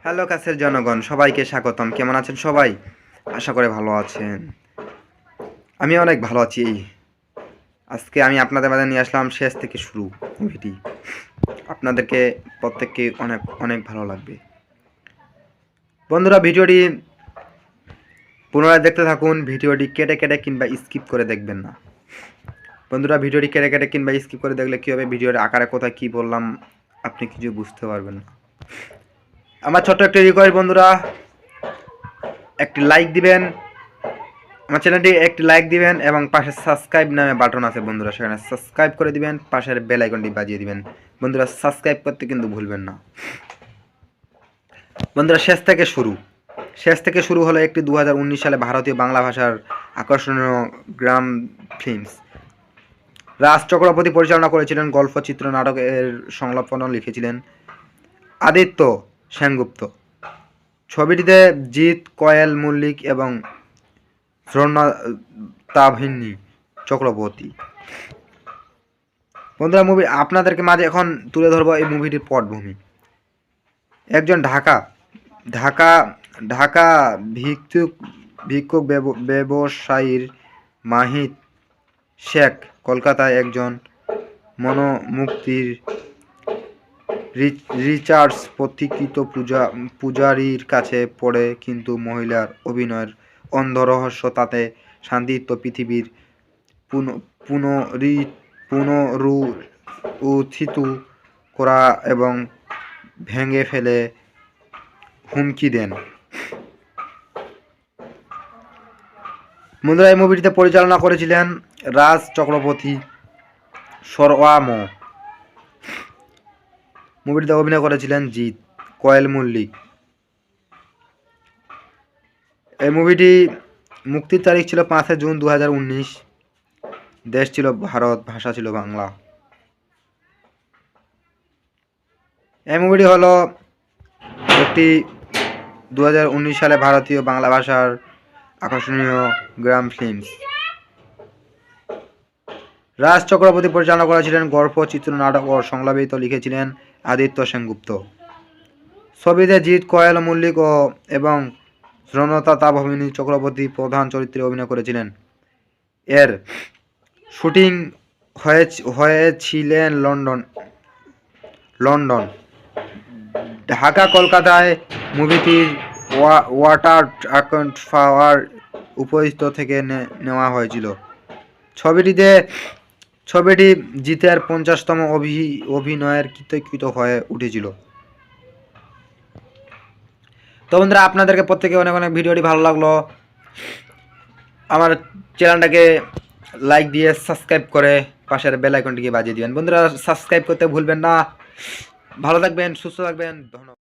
Hello কাছের জনগণ, সবাইকে স্বাগতম। কেমন আছেন সবাই? আশা করে ভালো আছেন। আমি অনেক ভালো আছি। আজকে আমি আপনাদের মাঝে নিয়ে আসলাম শেষ থেকে শুরু মুভিটি। আপনাদেরকে প্রত্যেককে অনেক অনেক ভালো লাগবে। বন্ধুরা, ভিডিওটি পুনরায় দেখতে থাকুন। ভিডিওটি কেটে কেটে কিংবা স্কিপ করে দেখবেন না। বন্ধুরা, ভিডিওটি কেটে কেটে কিংবা স্কিপ করে দেখলে কী হবে, ভিডিওর আকারে কোথায় কী বললাম আপনি কিছু বুঝতে পারবেন না। আমার ছোট্ট একটি রিকোয়েস্ট বন্ধুরা, একটি লাইক দিবেন, আমার চ্যানেলটি একটি লাইক দিবেন এবং পাশে সাবস্ক্রাইব নামে বাটন আছে বন্ধুরা, সেখানে সাবস্ক্রাইব করে দিবেন, পাশের বেল আইকনটি বাজিয়ে দিবেন। বন্ধুরা, সাবস্ক্রাইব করতে কিন্তু ভুলবেন না। বন্ধুরা, শেষ থেকে শুরু হলো একটি 2019 সালে ভারতীয় বাংলা ভাষার আকর্ষণীয় গ্রাম ফিল্মস। রাজ চক্রবর্তী পরিচালনা করেছিলেন। গল্প, চিত্র, নাটকের সংলাপন লিখেছিলেন আদিত্য সেনগুপ্ত। ছবিটিতে জিৎ, কোয়েল মল্লিক এবং তাভিনী চক্রবর্তী। বন্ধুরা, মুভি আপনাদেরকে মাঝে এখন তুলে ধরবো এই মুভিটির পটভূমি। একজন ঢাকা ভিক্ষুক ব্যবসায়ীর মাহিত শেখ কলকাতায় একজন মনোমুক্তির রিচার্জ পথিকৃত পূজারীর কাছে পড়ে, কিন্তু মহিলার অভিনয়ের অন্ধ রহস্য তাতে শান্তিত্ব পৃথিবীর পুনরুত্থিত করা এবং ভেঙে ফেলে হুমকি দেন। বন্ধুরা, এই মুভিটিতে পরিচালনা করেছিলেন রাজ চক্রবর্তী সরওয়াম। মুভিটিতে অভিনয় করেছিলেন জিৎ, কোয়েল মল্লিক। এই মুভিটি মুক্তির তারিখ ছিল 5 জুন 2019। দেশ ছিল ভারত, ভাষা ছিল বাংলা। এই মুভিটি হলো একটি 2019 সালে ভারতীয় বাংলা ভাষার আকর্ষণীয় গ্রাম ফিল্মস। রাজ চক্রবর্তী পরিচালনা করেছিলেন। গল্প, চিত্র, নাটক ও সংলাপিত লিখেছিলেন আদিত্য সেনগুপ্ত। ছবিতে জিৎ, কোয়েল মল্লিক এবং তাভিনী চক্রবর্তী প্রধান চরিত্রে অভিনয় করেছিলেন। এর শুটিং হয়েছিলেন লন্ডন, ঢাকা, কলকাতায়। মুভিটির ওয়াটার অ্যাকাউন্ট পাওয়ার উপস্থিত থেকে নেওয়া হয়েছিল। ছবিটি জিতের 50তম অভিনয়ের কৃতিত্ব হয়ে উঠেছিল। তো বন্ধুরা, আপনাদেরকে প্রত্যেকে অনেক অনেক ভিডিওটি ভালো লাগলো। আমার চ্যানেলটাকে লাইক দিয়ে সাবস্ক্রাইব করে পাশের বেল আইকনটিকে বাজিয়ে দিবেন। বন্ধুরা, সাবস্ক্রাইব করতে ভুলবেন না। ভালো থাকবেন, সুস্থ থাকবেন। ধন্যবাদ।